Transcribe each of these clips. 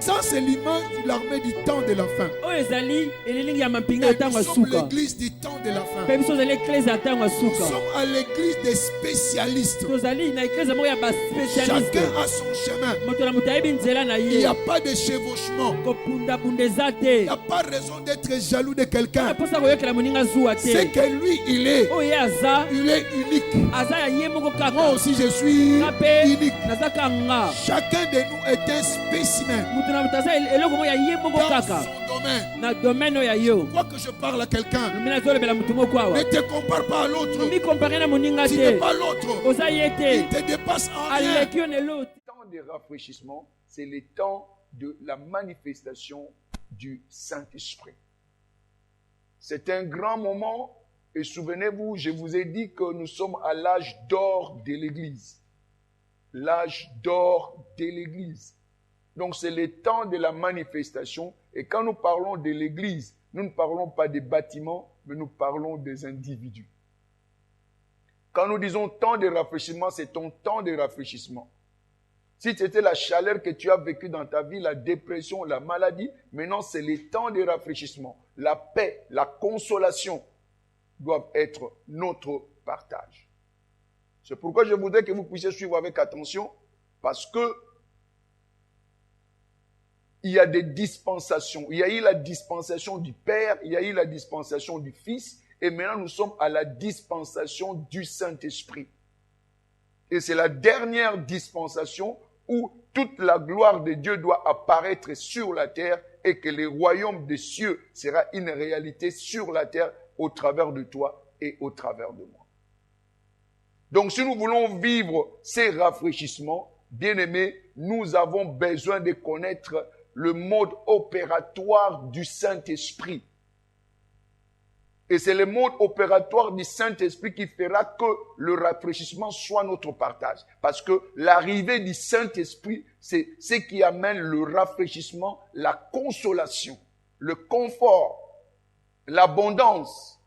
Ça, c'est l'image de l'armée du temps de la fin. Et nous sommes l'église du temps de la fin. Nous sommes à l'église des spécialistes. Chacun a son chemin. Il n'y a pas de chevauchement. Il n'y a pas raison d'être jaloux de quelqu'un. C'est que lui, il est unique. Moi aussi, je suis unique. Chacun de nous est un spécimen. Dans son domaine. Je crois que je parle à quelqu'un. Ne te compare pas à l'autre. Tu n'es pas l'autre. Il te dépasse en rien. Le temps de rafraîchissement, c'est le temps de la manifestation du Saint-Esprit. C'est un grand moment. Et souvenez-vous, je vous ai dit que nous sommes à l'âge d'or de l'Église. L'âge d'or de l'Église. Donc c'est le temps de la manifestation. Et quand nous parlons de l'Église, nous ne parlons pas des bâtiments, mais nous parlons des individus. Quand nous disons temps de rafraîchissement, c'est ton temps de rafraîchissement. Si c'était la chaleur que tu as vécue dans ta vie, la dépression, la maladie, maintenant c'est le temps de rafraîchissement. La paix, la consolation doivent être notre partage. C'est pourquoi je voudrais que vous puissiez suivre avec attention, parce que il y a des dispensations. Il y a eu la dispensation du Père, il y a eu la dispensation du Fils, et maintenant nous sommes à la dispensation du Saint-Esprit. Et c'est la dernière dispensation où toute la gloire de Dieu doit apparaître sur la terre et que le royaume des cieux sera une réalité sur la terre au travers de toi et au travers de moi. Donc si nous voulons vivre ces rafraîchissements, bien-aimés, nous avons besoin de connaître le mode opératoire du Saint-Esprit. Et c'est le mode opératoire du Saint-Esprit qui fera que le rafraîchissement soit notre partage. Parce que l'arrivée du Saint-Esprit, c'est ce qui amène le rafraîchissement, la consolation, le confort, l'abondance.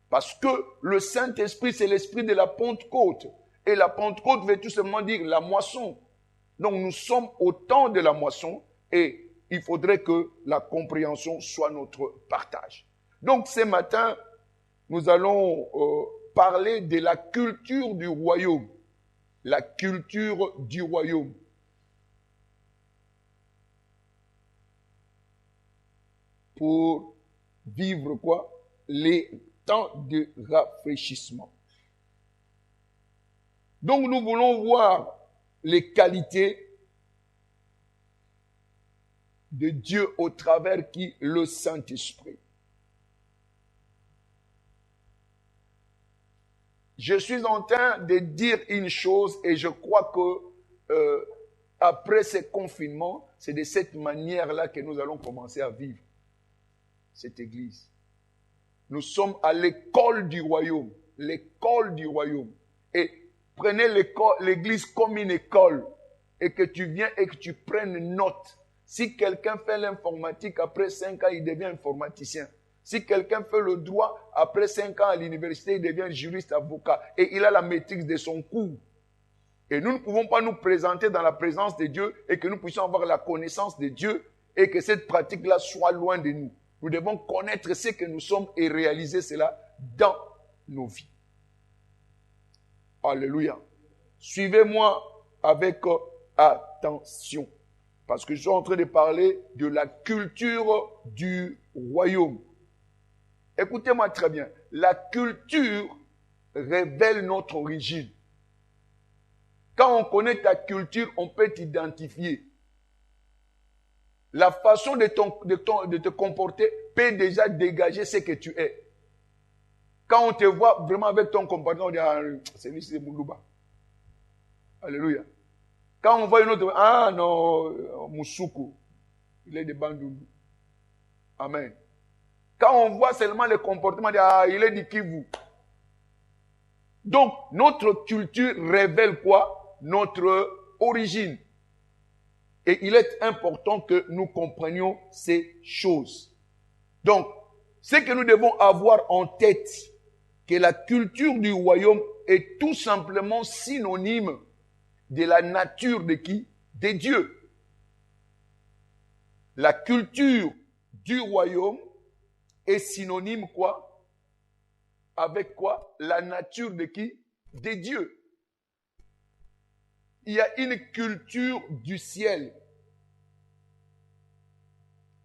Parce que le Saint-Esprit, c'est l'esprit de la Pentecôte. Et la Pentecôte veut tout simplement dire la moisson. Donc nous sommes au temps de la moisson et il faudrait que la compréhension soit notre partage. Donc ce matin, nous allons parler de la culture du royaume. La culture du royaume. Pour vivre quoi? Les temps de rafraîchissement. Donc nous voulons voir les qualités de Dieu au travers qui le Saint-Esprit. Je suis en train de dire une chose et je crois que après ce confinement, c'est de cette manière-là que nous allons commencer à vivre cette église. Nous sommes à l'école du royaume. L'école du royaume. Et prenez l'église comme une école. Et que tu viens et que tu prennes note. Si quelqu'un fait l'informatique, après 5 ans, il devient informaticien. Si quelqu'un fait le droit, après 5 ans à l'université, il devient juriste, avocat. Et il a la maîtrise de son cours. Et nous ne pouvons pas nous présenter dans la présence de Dieu et que nous puissions avoir la connaissance de Dieu et que cette pratique-là soit loin de nous. Nous devons connaître ce que nous sommes et réaliser cela dans nos vies. Alléluia. Suivez-moi avec attention. Parce que je suis en train de parler de la culture du royaume. Écoutez-moi très bien. La culture révèle notre origine. Quand on connaît ta culture, on peut t'identifier. La façon de te comporter peut déjà dégager ce que tu es. Quand on te voit vraiment avec ton comportement, on dit, ah, c'est Moulouba. Alléluia. Quand on voit une autre, ah non, Moussoukou, il est de Bandundu. Amen. Quand on voit seulement le comportement, on dit, ah, il est de Kivu. Donc, notre culture révèle quoi? Notre origine. Et il est important que nous comprenions ces choses. Donc, ce que nous devons avoir en tête, que la culture du royaume est tout simplement synonyme de la nature de qui? De Dieu. La culture du royaume est synonyme quoi? Avec quoi? La nature de qui? De Dieu. Il y a une culture du ciel.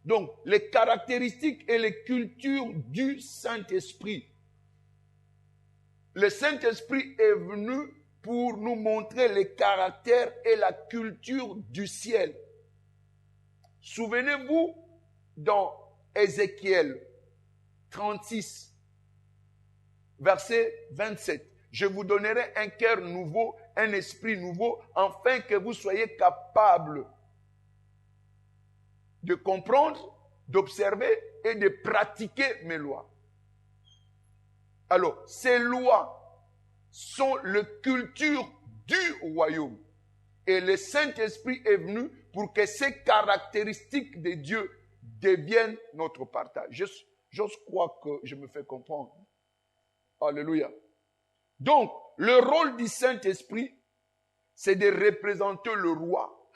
Donc, les caractéristiques et les cultures du Saint-Esprit. Le Saint-Esprit est venu pour nous montrer les caractères et la culture du ciel. Souvenez-vous, dans Ézéchiel 36, verset 27, « Je vous donnerai un cœur nouveau, un esprit nouveau, afin que vous soyez capables de comprendre, d'observer et de pratiquer mes lois. » Alors, ces lois sont la culture du royaume. Et le Saint-Esprit est venu pour que ces caractéristiques de Dieu deviennent notre partage. J'ose croire que je me fais comprendre. Alléluia. Donc, le rôle du Saint-Esprit, c'est de représenter le roi.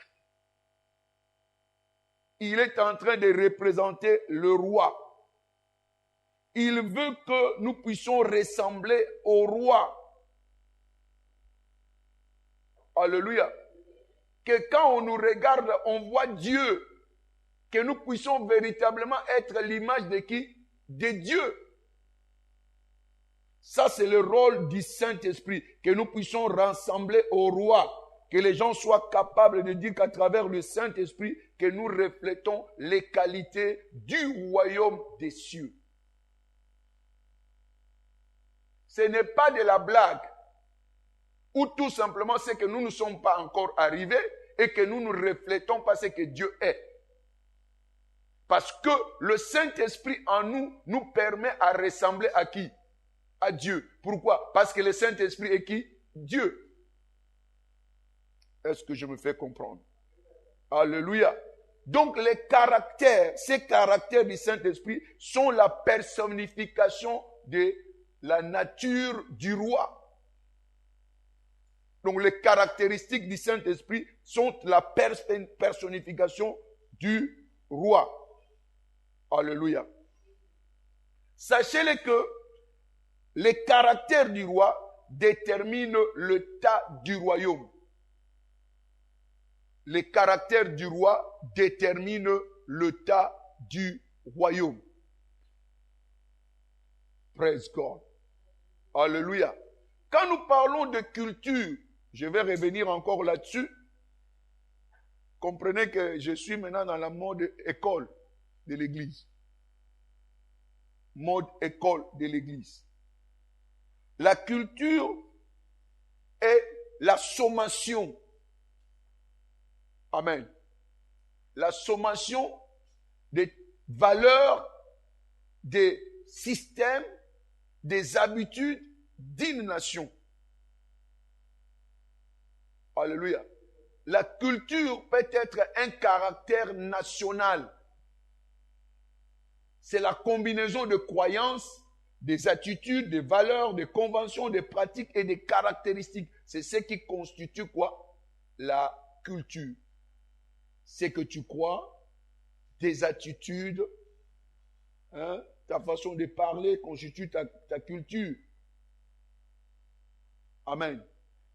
Il est en train de représenter le roi. Il veut que nous puissions ressembler au roi. Alléluia. Que quand on nous regarde, on voit Dieu. Que nous puissions véritablement être l'image de qui? De Dieu. Ça, c'est le rôle du Saint-Esprit. Que nous puissions ressembler au roi. Que les gens soient capables de dire qu'à travers le Saint-Esprit, que nous reflétons les qualités du royaume des cieux. Ce n'est pas de la blague. Ou tout simplement, c'est que nous ne sommes pas encore arrivés et que nous ne reflétons pas ce que Dieu est. Parce que le Saint-Esprit en nous, nous permet à ressembler à qui? À Dieu. Pourquoi? Parce que le Saint-Esprit est qui? Dieu. Est-ce que je me fais comprendre? Alléluia. Donc les caractères, ces caractères du Saint-Esprit sont la personnification de la nature du roi. Donc les caractéristiques du Saint-Esprit sont la personnification du roi. Alléluia. Sachez-le que les caractères du roi déterminent l'état du royaume. Les caractères du roi déterminent l'état du royaume. Praise God. Alléluia. Quand nous parlons de culture, je vais revenir encore là-dessus. Comprenez que je suis maintenant dans la mode école de l'Église. Mode école de l'Église. La culture est la sommation. Amen. La sommation des valeurs, des systèmes, des habitudes d'une nation. Alléluia. La culture peut être un caractère national. C'est la combinaison de croyances, des attitudes, des valeurs, des conventions, des pratiques et des caractéristiques. C'est ce qui constitue quoi? La culture. C'est que tu crois, tes attitudes, ta façon de parler constitue ta culture. Amen.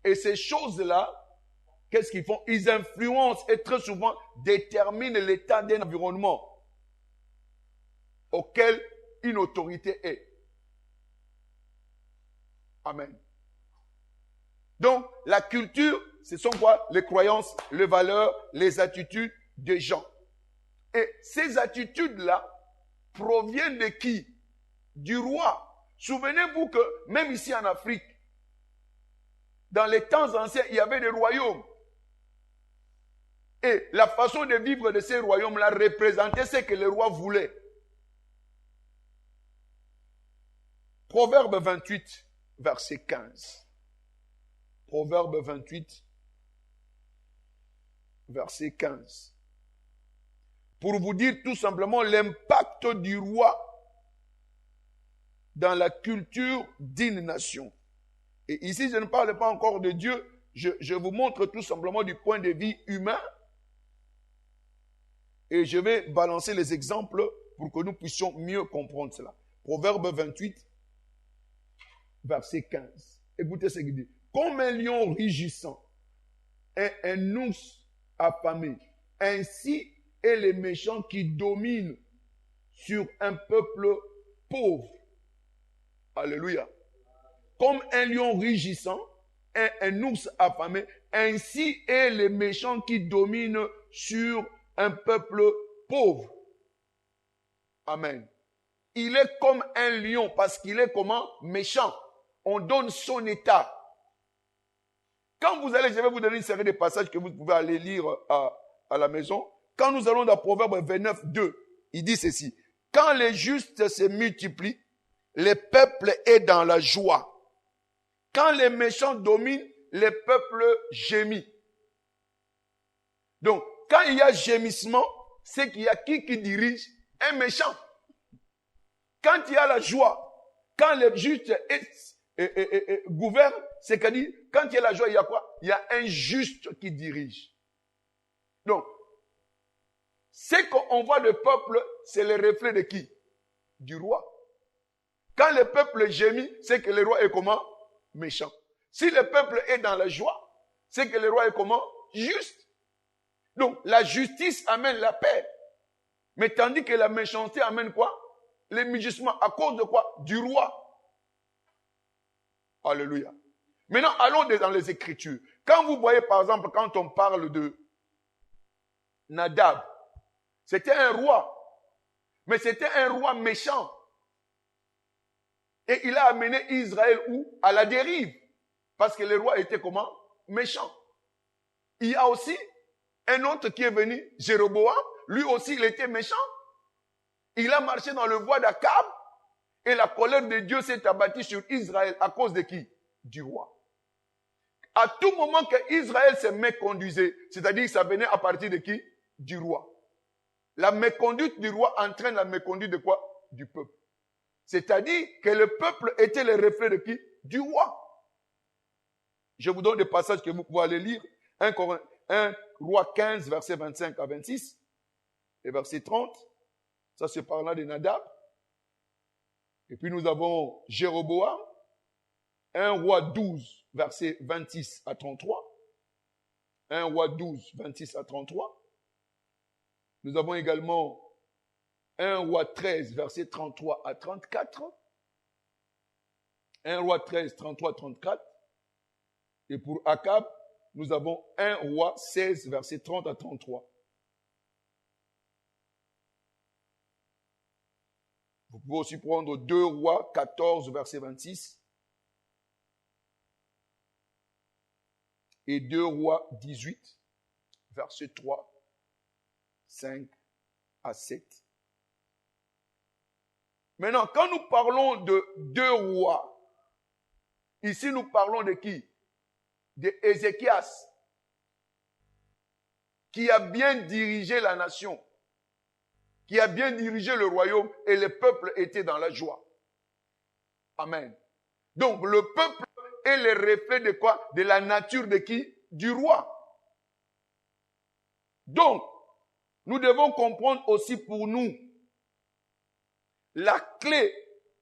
Et ces choses-là, qu'est-ce qu'ils font? Ils influencent et très souvent déterminent l'état d'un environnement auquel une autorité est. Amen. Donc, la culture, ce sont quoi? Les croyances, les valeurs, les attitudes des gens. Et ces attitudes-là proviennent de qui? Du roi. Souvenez-vous que même ici en Afrique, dans les temps anciens, il y avait des royaumes. Et la façon de vivre de ces royaumes-là représentait ce que le roi voulait. Proverbe 28, verset 15. Proverbe 28, verset 15. Pour vous dire tout simplement l'impact du roi dans la culture d'une nation. Et ici, je ne parle pas encore de Dieu, je vous montre tout simplement du point de vue humain. Et je vais balancer les exemples pour que nous puissions mieux comprendre cela. Proverbe 28, verset 15. Écoutez ce qu'il dit. Comme un lion rugissant et un ours affamé, ainsi est les méchants qui dominent sur un peuple pauvre. Alléluia. Comme un lion rugissant et un ours affamé, ainsi est les méchants qui dominent sur un peuple pauvre. Amen. Il est comme un lion parce qu'il est comment? Méchant. On donne son état. Quand vous allez, je vais vous donner une série de passages que vous pouvez aller lire à la maison. Quand nous allons dans Proverbe 29, 2, il dit ceci. Quand les justes se multiplient, le peuple est dans la joie. Quand les méchants dominent, le peuple gémit. Donc, quand il y a gémissement, c'est qu'il y a qui dirige? Un méchant. Quand il y a la joie, quand les justes gouvernent, c'est qu'à dire, quand il y a la joie, il y a quoi? Il y a un juste qui dirige. Donc, ce qu'on voit le peuple, c'est le reflet de qui? Du roi. Quand le peuple gémit, c'est que le roi est comment? Méchant. Si le peuple est dans la joie, c'est que le roi est comment? Juste. Donc, la justice amène la paix. Mais tandis que la méchanceté amène quoi? Les mugissements. À cause de quoi? Du roi. Alléluia. Maintenant, allons dans les Écritures. Quand vous voyez, par exemple, quand on parle de Nadab, c'était un roi. Mais c'était un roi méchant. Et il a amené Israël où? À la dérive. Parce que le roi était comment? Méchant. Il y a aussi un autre qui est venu, Jéroboam. Lui aussi, il était méchant. Il a marché dans le voie d'Akab. Et la colère de Dieu s'est abattue sur Israël à cause de qui? Du roi. À tout moment que Israël se méconduisait, c'est-à-dire que ça venait à partir de qui? Du roi. La méconduite du roi entraîne la méconduite de quoi? Du peuple. C'est-à-dire que le peuple était le reflet de qui? Du roi. Je vous donne des passages que vous pouvez aller lire. 1 Roi 15, verset 25 à 26 et verset 30. Ça se parle là de Nadab. Et puis nous avons Jéroboam. 1 Roi 12, verset 26 à 33. 1 Roi 12, 26 à 33. Nous avons également 1 Roi 13, verset 33 à 34. 1 Roi 13, 33 à 34. Et pour Akab, nous avons 1 Roi 16, verset 30 à 33. Vous pouvez aussi prendre 2 Rois 14, verset 26. Et 2 Rois 18, verset 3, 5 à 7. Maintenant, quand nous parlons de 2 rois, ici nous parlons de qui? De Ézéchias, qui a bien dirigé la nation, qui a bien dirigé le royaume et le peuple était dans la joie. Amen. Donc le peuple est le reflet de quoi? De la nature de qui? Du roi. Donc, nous devons comprendre aussi pour nous la clé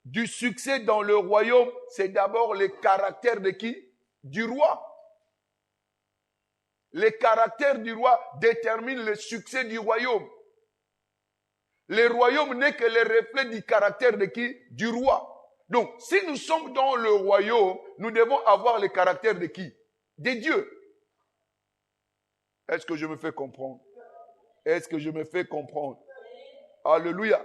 du succès dans le royaume, c'est d'abord le caractère de qui? Du roi. Le caractère du roi détermine le succès du royaume. Le royaume n'est que le reflet du caractère de qui? Du roi. Donc, si nous sommes dans le royaume, nous devons avoir le caractère de qui? De Dieu. Est-ce que je me fais comprendre? Est-ce que je me fais comprendre? Alléluia.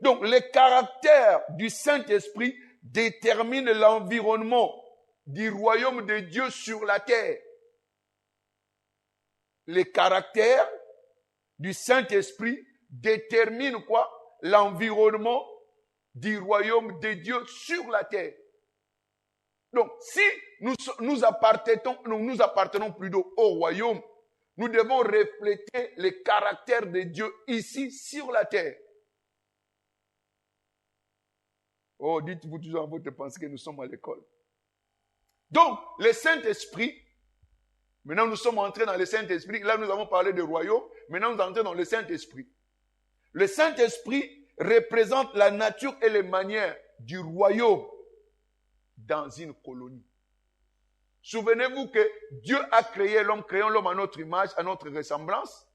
Donc, le caractère du Saint-Esprit détermine l'environnement du royaume de Dieu sur la terre. Le caractère du Saint-Esprit détermine quoi? L'environnement du royaume de Dieu sur la terre. Donc, si nous appartenons plutôt au royaume, nous devons refléter le caractère de Dieu ici sur la terre. Oh, dites-vous toujours en votre pensée que nous sommes à l'école. Donc, le Saint-Esprit, maintenant nous sommes entrés dans le Saint-Esprit, là nous avons parlé de royaume, maintenant nous entrons dans le Saint-Esprit. Le Saint-Esprit représente la nature et les manières du royaume dans une colonie. Souvenez-vous que Dieu a créé l'homme, créant l'homme à notre image, à notre ressemblance,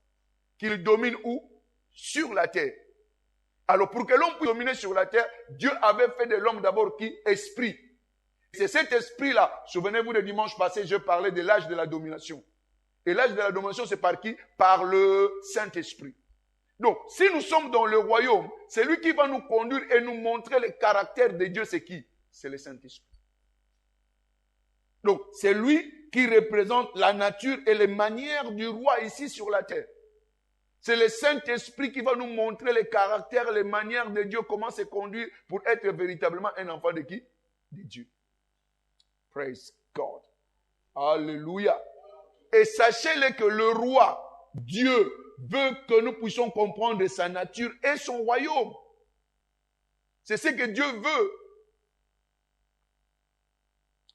qu'il domine où? Sur la terre. Alors pour que l'homme puisse dominer sur la terre, Dieu avait fait de l'homme d'abord qui? Esprit. C'est cet esprit-là. Souvenez-vous de dimanche passé, je parlais de l'âge de la domination. Et l'âge de la domination, c'est par qui? Par le Saint-Esprit. Donc, si nous sommes dans le royaume, c'est lui qui va nous conduire et nous montrer le caractère de Dieu, c'est qui? C'est le Saint-Esprit. Donc, c'est lui qui représente la nature et les manières du roi ici sur la terre. C'est le Saint-Esprit qui va nous montrer les caractères, les manières de Dieu, comment se conduire pour être véritablement un enfant de qui? De Dieu. Praise God. Alléluia. Et sachez-le que le roi, Dieu, veut que nous puissions comprendre sa nature et son royaume. C'est ce que Dieu veut.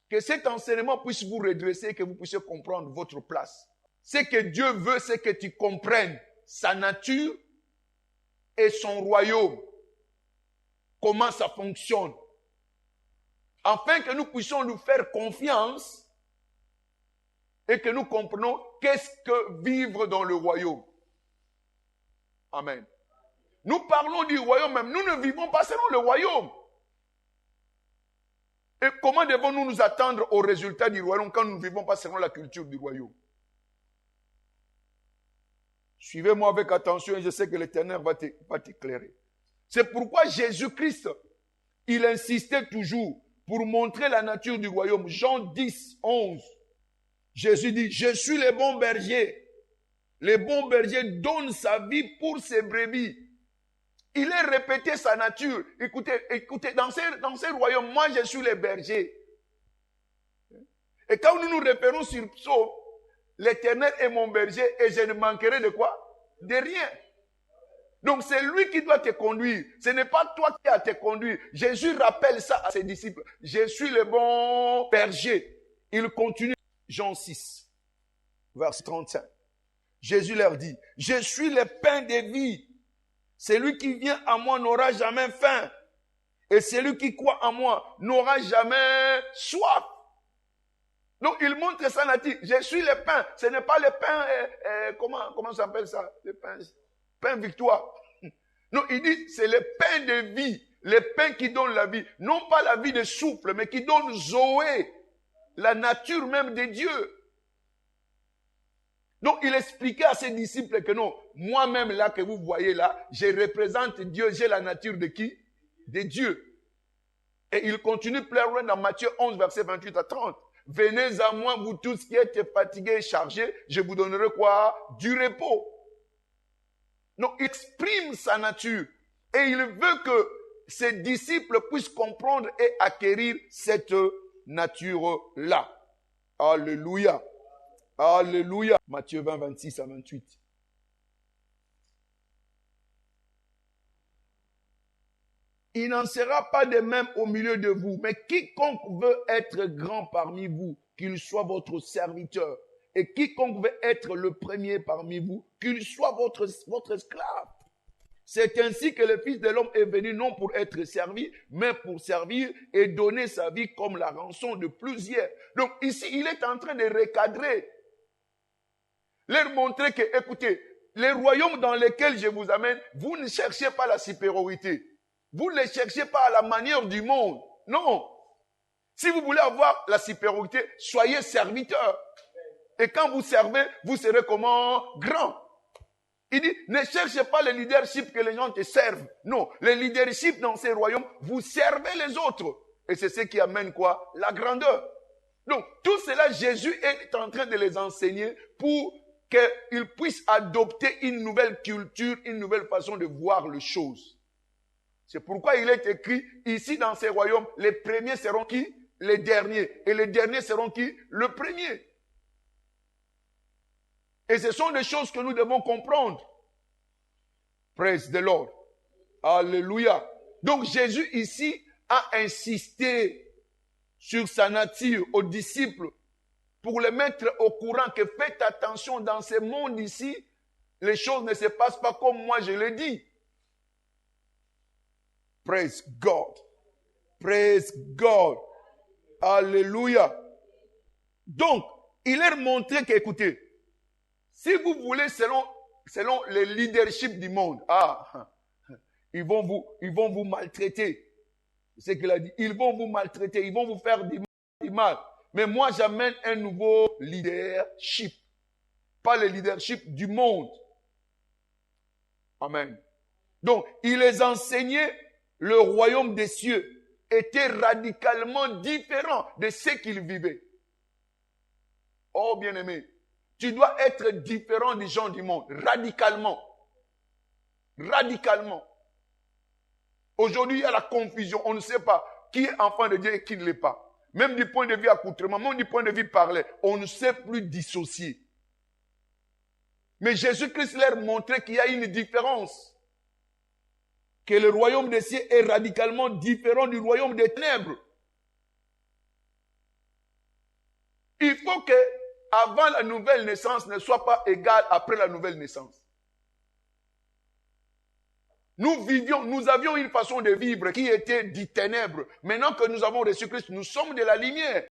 Que cet enseignement puisse vous redresser, que vous puissiez comprendre votre place. Ce que Dieu veut, c'est que tu comprennes sa nature et son royaume. Comment ça fonctionne. Afin que nous puissions nous faire confiance et que nous comprenions qu'est-ce que vivre dans le royaume. Amen. Nous parlons du royaume même. Nous ne vivons pas selon le royaume. Et comment devons-nous nous attendre aux résultats du royaume quand nous ne vivons pas selon la culture du royaume? Suivez-moi avec attention et je sais que l'Éternel va t'éclairer. C'est pourquoi Jésus-Christ, il insistait toujours pour montrer la nature du royaume. Jean 10, 11. Jésus dit, je suis le bon berger. Le bon berger donne sa vie pour ses brebis. Il a répété sa nature. Écoutez, dans ces royaumes, moi je suis le berger. Et quand nous nous référons sur Psaume, l'Éternel est mon berger et je ne manquerai de quoi? De rien. Donc c'est lui qui doit te conduire. Ce n'est pas toi qui as te conduire. Jésus rappelle ça à ses disciples. Je suis le bon berger. Il continue. Jean 6, verset 35. Jésus leur dit, je suis le pain de vie. Celui qui vient à moi n'aura jamais faim. Et celui qui croit en moi n'aura jamais soif. Donc il montre sa nature. Je suis le pain. Ce n'est pas le pain, comment ça s'appelle ça? Le pain victoire. Non, il dit c'est le pain de vie. Le pain qui donne la vie. Non pas la vie de souffle, mais qui donne Zoé. La nature même de Dieu. Donc il expliquait à ses disciples que non, moi-même là que vous voyez là, je représente Dieu, j'ai la nature de qui? De Dieu. Et il continue plus loin dans Matthieu 11, verset 28 à 30. Venez à moi, vous tous qui êtes fatigués et chargés, je vous donnerai quoi? Du repos. Donc il exprime sa nature. Et il veut que ses disciples puissent comprendre et acquérir cette nature-là. Alléluia. Alléluia. Matthieu 20, 26 à 28. Il n'en sera pas de même au milieu de vous, mais quiconque veut être grand parmi vous, qu'il soit votre serviteur. Et quiconque veut être le premier parmi vous, qu'il soit votre esclave. C'est ainsi que le Fils de l'homme est venu non pour être servi, mais pour servir et donner sa vie comme la rançon de plusieurs. Donc ici, il est en train de recadrer. Leur montrer que, écoutez, les royaumes dans lesquels je vous amène, vous ne cherchez pas la supériorité. Vous ne cherchez pas à la manière du monde. Non. Si vous voulez avoir la supériorité, soyez serviteurs. Et quand vous servez, vous serez comment? Grand. Il dit, ne cherchez pas le leadership que les gens te servent. Non, le leadership dans ces royaumes, vous servez les autres. Et c'est ce qui amène quoi? La grandeur. Donc, tout cela, Jésus est en train de les enseigner pour qu'ils puissent adopter une nouvelle culture, une nouvelle façon de voir les choses. C'est pourquoi il est écrit, ici dans ces royaumes, les premiers seront qui? Les derniers. Et les derniers seront qui? Le premier. Et ce sont des choses que nous devons comprendre. Praise the Lord. Alléluia. Donc Jésus ici a insisté sur sa nature aux disciples pour les mettre au courant que faites attention dans ce monde ici, les choses ne se passent pas comme moi je l'ai dit. Praise God. Praise God. Alléluia. Donc, il est montré qu'écoutez, si vous voulez selon les leaderships du monde, ils vont vous maltraiter. C'est ce qu'il a dit. Ils vont vous maltraiter, ils vont vous faire du mal. Mais moi, j'amène un nouveau leadership. Pas le leadership du monde. Amen. Donc, il les enseignait, le royaume des cieux était radicalement différent de ce qu'ils vivaient. Oh, bien-aimé, tu dois être différent des gens du monde, radicalement. Radicalement. Aujourd'hui, il y a la confusion. On ne sait pas qui est enfant de Dieu et qui ne l'est pas. Même du point de vue accoutrement, même du point de vue parler, on ne sait plus dissocier. Mais Jésus-Christ leur montrait qu'il y a une différence. Que le royaume des cieux est radicalement différent du royaume des ténèbres. Il faut que avant la nouvelle naissance ne soit pas égal après la nouvelle naissance. Nous avions une façon de vivre qui était du ténèbre. Maintenant que nous avons reçu Christ, nous sommes de la lumière.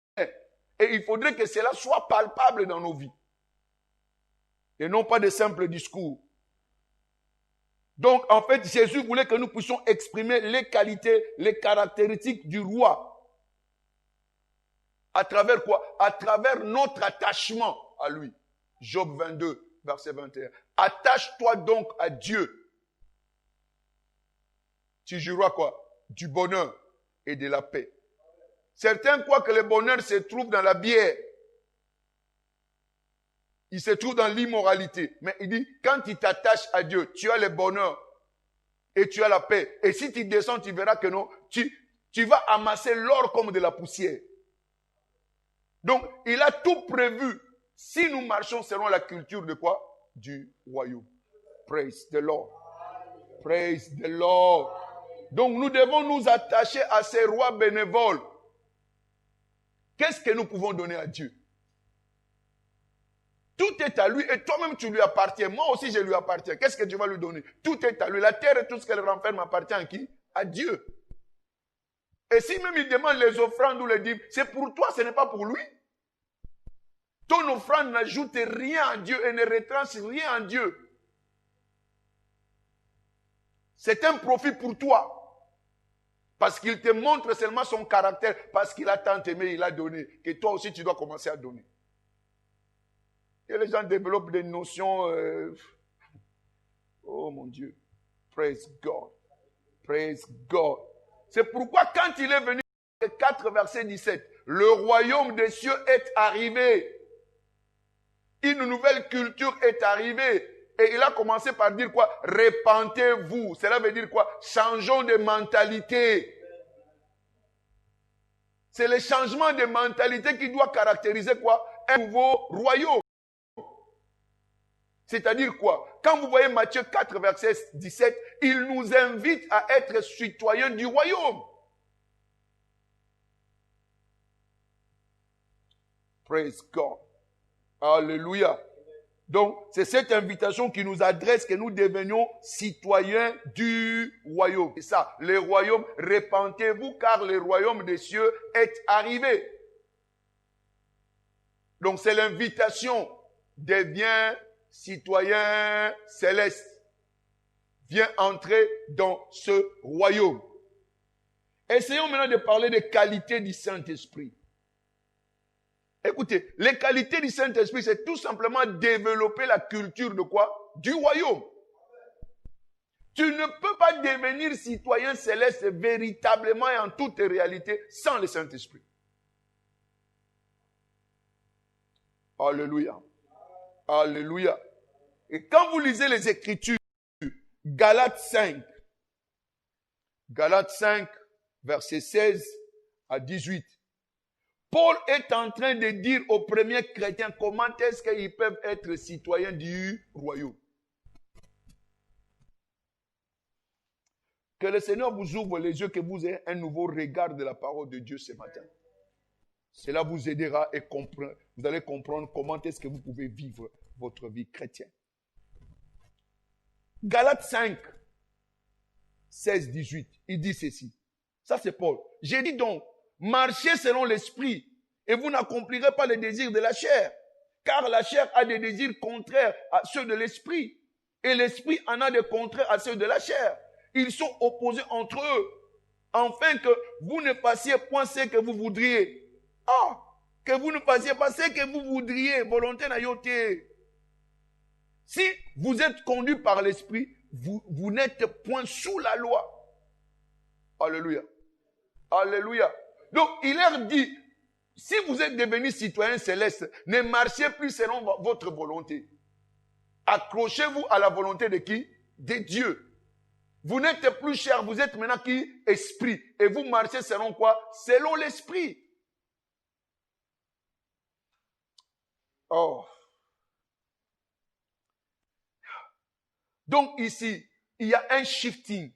Et il faudrait que cela soit palpable dans nos vies. Et non pas de simples discours. Donc, en fait, Jésus voulait que nous puissions exprimer les qualités, les caractéristiques du roi. À travers quoi? À travers notre attachement à lui. Job 22, verset 21. Attache-toi donc à Dieu. Tu joueras quoi? Du bonheur et de la paix. Certains croient que le bonheur se trouve dans la bière. Il se trouve dans l'immoralité. Mais il dit, quand tu t'attaches à Dieu, tu as le bonheur et tu as la paix. Et si tu descends, tu verras que non, tu vas amasser l'or comme de la poussière. Donc, il a tout prévu. Si nous marchons selon la culture de quoi? Du royaume. Praise the Lord. Praise the Lord. Donc, nous devons nous attacher à ces rois bénévoles. Qu'est-ce que nous pouvons donner à Dieu? Tout est à lui et toi-même tu lui appartiens. Moi aussi je lui appartiens. Qu'est-ce que tu vas lui donner? Tout est à lui. La terre et tout ce qu'elle renferme appartient à qui? À Dieu. Et si même il demande les offrandes ou les dîmes, c'est pour toi, ce n'est pas pour lui. Ton offrande n'ajoute rien à Dieu et ne retranche rien à Dieu. C'est un profit pour toi. Parce qu'il te montre seulement son caractère, parce qu'il a tant aimé, il a donné, que toi aussi tu dois commencer à donner. Et les gens développent des notions. Oh mon Dieu. Praise God. Praise God. C'est pourquoi quand il est venu, 4 verset 17, le royaume des cieux est arrivé. Une nouvelle culture est arrivée. Et il a commencé par dire quoi? Répentez-vous. Cela veut dire quoi? Changeons de mentalité. C'est le changement de mentalité qui doit caractériser quoi? Un nouveau royaume. C'est-à-dire quoi? Quand vous voyez Matthieu 4, verset 17, il nous invite à être citoyens du royaume. Praise God. Alléluia. Donc, c'est cette invitation qui nous adresse que nous devenions citoyens du royaume. C'est ça, le royaume, répentez-vous car le royaume des cieux est arrivé. Donc, c'est l'invitation. Deviens citoyen céleste. Viens entrer dans ce royaume. Essayons maintenant de parler des qualités du Saint-Esprit. Écoutez, les qualités du Saint-Esprit, c'est tout simplement développer la culture de quoi? Du royaume. Tu ne peux pas devenir citoyen céleste véritablement et en toute réalité sans le Saint-Esprit. Alléluia. Alléluia. Et quand vous lisez les Écritures, Galates 5, versets 16 à 18, Paul est en train de dire aux premiers chrétiens comment est-ce qu'ils peuvent être citoyens du royaume. Que le Seigneur vous ouvre les yeux, que vous ayez un nouveau regard de la parole de Dieu ce matin. Cela vous aidera et vous allez comprendre comment est-ce que vous pouvez vivre votre vie chrétienne. Galates 5, 16, 18. Il dit ceci. Ça, c'est Paul. J'ai dit donc, marchez selon l'esprit et vous n'accomplirez pas les désirs de la chair. Car la chair a des désirs contraires à ceux de l'esprit. Et l'esprit en a des contraires à ceux de la chair. Ils sont opposés entre eux. Afin que vous ne fassiez point ce que vous voudriez. Ah! Que vous ne fassiez pas ce que vous voudriez. Volonté n'a yoté. Si vous êtes conduit par l'esprit, vous n'êtes point sous la loi. Alléluia. Alléluia. Donc, il leur dit, si vous êtes devenus citoyens célestes, ne marchez plus selon votre volonté. Accrochez-vous à la volonté de qui? De Dieu. Vous n'êtes plus chair, vous êtes maintenant qui? Esprit. Et vous marchez selon quoi? Selon l'esprit. Oh. Donc ici, il y a un shifting.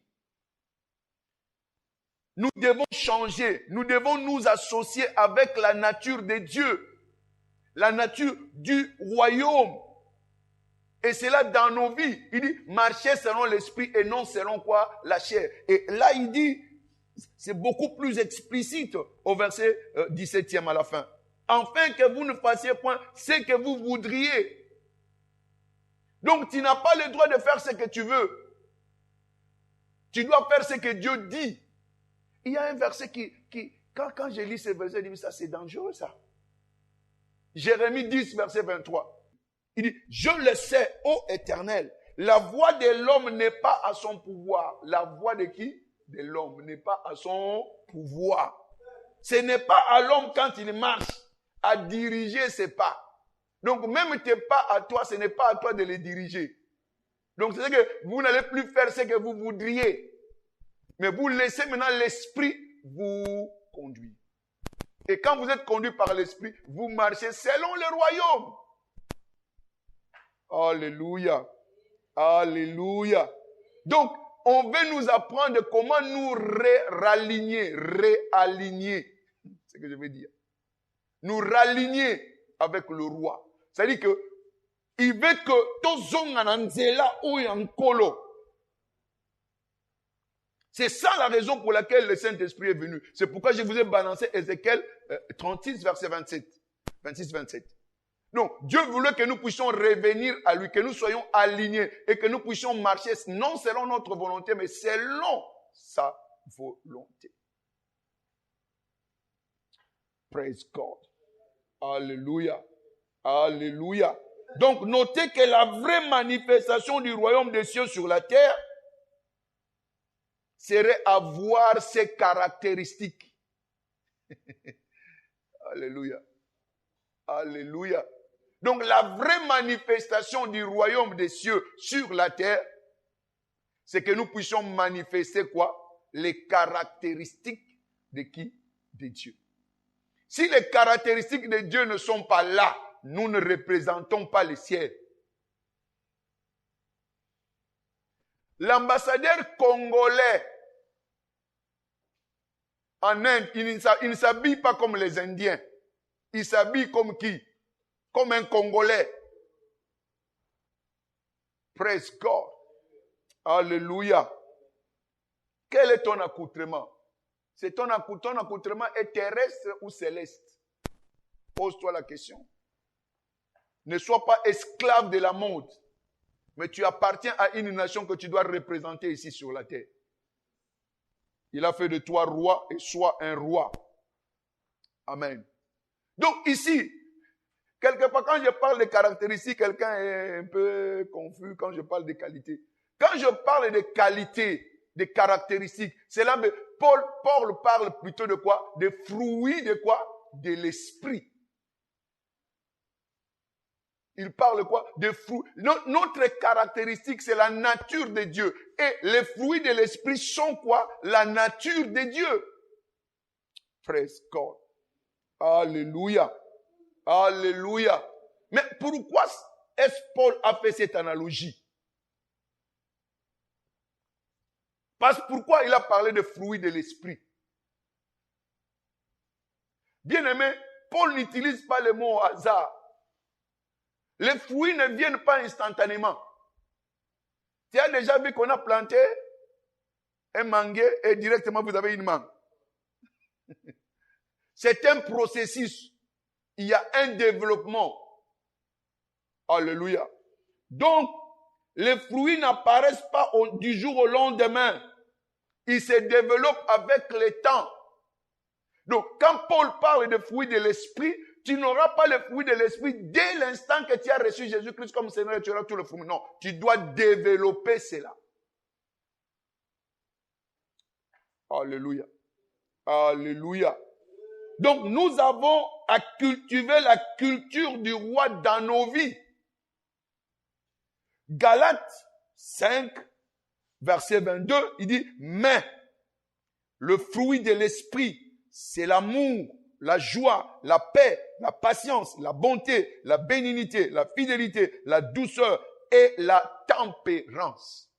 Nous devons changer, nous devons nous associer avec la nature de Dieu, la nature du royaume. Et c'est là dans nos vies. Il dit, marchez selon l'esprit et non selon quoi? La chair. Et là, il dit, c'est beaucoup plus explicite au verset 17e à la fin. Afin que vous ne fassiez point ce que vous voudriez. Donc, tu n'as pas le droit de faire ce que tu veux. Tu dois faire ce que Dieu dit. Il y a un verset qui quand je lis ce verset, je dis, ça c'est dangereux ça. Jérémie 10, verset 23. Il dit, je le sais, ô Éternel, la voix de l'homme n'est pas à son pouvoir. La voix de qui? De l'homme n'est pas à son pouvoir. Ce n'est pas à l'homme quand il marche à diriger ses pas. Donc même tes pas à toi, ce n'est pas à toi de les diriger. Donc c'est que vous n'allez plus faire ce que vous voudriez. Mais vous laissez maintenant l'esprit vous conduire. Et quand vous êtes conduit par l'esprit, vous marchez selon le royaume. Alléluia. Alléluia. Donc, on veut nous apprendre comment nous réaligner. C'est ce que je veux dire. Nous raligner avec le roi. C'est-à-dire que, il veut que tozong ananzela ou yankolo. C'est ça la raison pour laquelle le Saint-Esprit est venu. C'est pourquoi je vous ai balancé Ézéchiel 36, verset 26-27. Donc, Dieu voulait que nous puissions revenir à lui, que nous soyons alignés et que nous puissions marcher non selon notre volonté, mais selon sa volonté. Praise God. Alléluia. Alléluia. Donc, notez que la vraie manifestation du royaume des cieux sur la terre serait avoir ces caractéristiques. Alléluia. Alléluia. Donc la vraie manifestation du royaume des cieux sur la terre, c'est que nous puissions manifester quoi? Les caractéristiques de qui? De Dieu. Si les caractéristiques de Dieu ne sont pas là, nous ne représentons pas le ciel. L'ambassadeur congolais en Inde, il ne s'habille pas comme les Indiens. Il s'habille comme qui? Comme un Congolais. Praise God. Alléluia. Quel est ton accoutrement? C'est ton accoutrement est terrestre ou céleste? Pose-toi la question. Ne sois pas esclave de la mode. Mais tu appartiens à une nation que tu dois représenter ici sur la terre. Il a fait de toi roi et sois un roi. Amen. Donc ici, quelque part, quand je parle de caractéristiques, quelqu'un est un peu confus quand je parle de qualité. Quand je parle de qualité, de caractéristiques, c'est là que Paul parle plutôt de quoi? De fruits de quoi? De l'esprit. Il parle quoi? De fruits. Notre caractéristique, c'est la nature de Dieu. Et les fruits de l'esprit sont quoi? La nature de Dieu. Praise God. Alléluia. Alléluia. Mais pourquoi est-ce Paul a fait cette analogie? Pourquoi il a parlé de fruits de l'esprit? Bien aimé, Paul n'utilise pas le mot au hasard. Les fruits ne viennent pas instantanément. Tu as déjà vu qu'on a planté un manguier et directement vous avez une mangue. C'est un processus. Il y a un développement. Alléluia. Donc, les fruits n'apparaissent pas du jour au lendemain. Ils se développent avec le temps. Donc, quand Paul parle de fruits de l'esprit, tu n'auras pas les fruits de l'esprit dès l'instant que tu as reçu Jésus-Christ comme Seigneur et tu auras tous les fruits. Non, tu dois développer cela. Alléluia. Alléluia. Donc, nous avons à cultiver la culture du roi dans nos vies. Galates 5, verset 22, il dit, mais le fruit de l'esprit, c'est l'amour, la joie, la paix, la patience, la bonté, la bénignité, la fidélité, la douceur et la tempérance.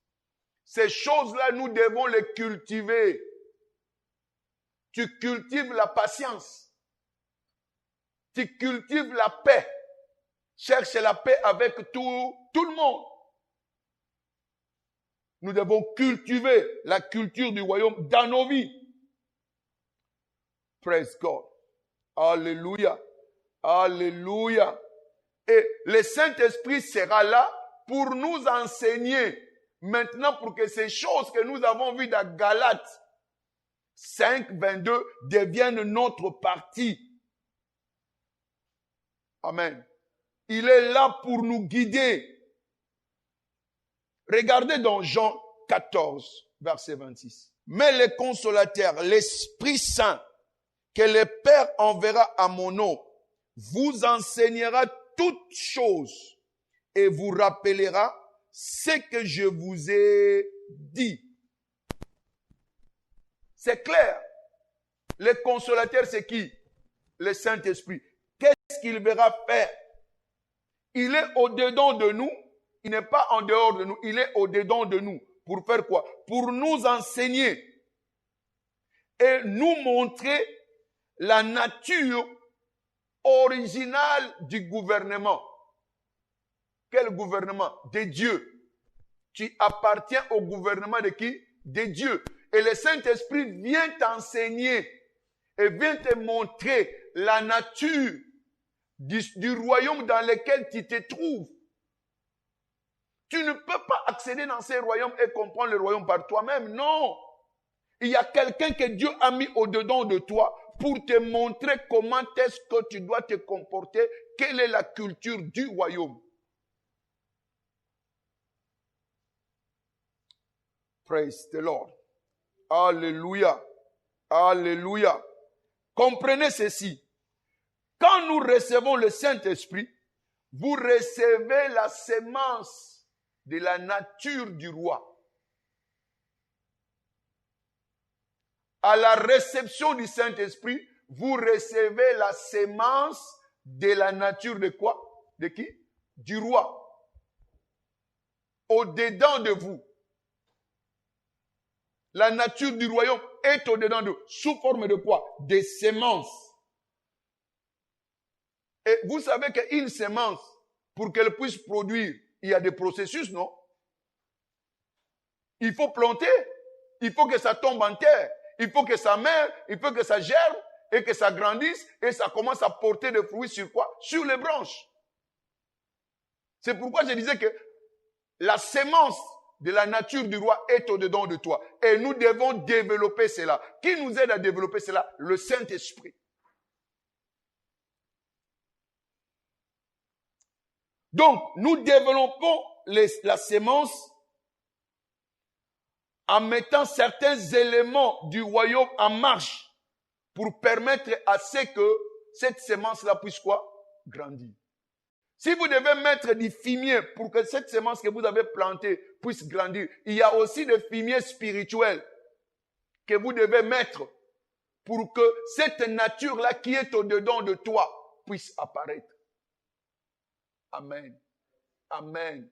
Ces choses-là, nous devons les cultiver. Tu cultives la patience. Tu cultives la paix. Cherche la paix avec tout le monde. Nous devons cultiver la culture du royaume dans nos vies. Praise God. Alléluia. Alléluia. Et le Saint-Esprit sera là pour nous enseigner maintenant pour que ces choses que nous avons vues dans Galates 5, 22 deviennent notre partie. Amen. Il est là pour nous guider. Regardez dans Jean 14, verset 26. Mais le consolateur, l'Esprit Saint, que le Père enverra à mon nom, vous enseignera toutes choses et vous rappellera ce que je vous ai dit. C'est clair. Le consolateur, c'est qui? Le Saint-Esprit. Qu'est-ce qu'il verra faire? Il est au-dedans de nous. Il n'est pas en dehors de nous. Il est au-dedans de nous. Pour faire quoi? Pour nous enseigner et nous montrer la nature originale du gouvernement. Quel gouvernement? De Dieu. Tu appartiens au gouvernement de qui? De Dieu. Et le Saint-Esprit vient t'enseigner et vient te montrer la nature du royaume dans lequel tu te trouves. Tu ne peux pas accéder dans ces royaumes et comprendre le royaume par toi-même. Non. Il y a quelqu'un que Dieu a mis au-dedans de toi pour te montrer comment est-ce que tu dois te comporter, quelle est la culture du royaume. Praise the Lord. Alléluia. Alléluia. Comprenez ceci. Quand nous recevons le Saint-Esprit, vous recevez la sémence de la nature du roi. À la réception du Saint-Esprit, vous recevez la sémence de la nature de quoi? De qui? Du roi. Au-dedans de vous. La nature du royaume est au-dedans de vous. Sous forme de quoi? Des semences. Et vous savez qu'une semence, pour qu'elle puisse produire, il y a des processus, non? Il faut planter. Il faut que ça tombe en terre. Il faut que ça mère. Il faut que ça germe et que ça grandisse et ça commence à porter des fruits sur quoi? Sur les branches. C'est pourquoi je disais que la sémence de la nature du roi est au-dedans de toi. Et nous devons développer cela. Qui nous aide à développer cela? Le Saint-Esprit. Donc, nous développons la sémence en mettant certains éléments du royaume en marche pour permettre à ce que cette sémence-là puisse quoi? Grandir. Si vous devez mettre du fumier pour que cette sémence que vous avez plantée puisse grandir, il y a aussi des fumiers spirituels que vous devez mettre pour que cette nature-là qui est au-dedans de toi puisse apparaître. Amen. Amen.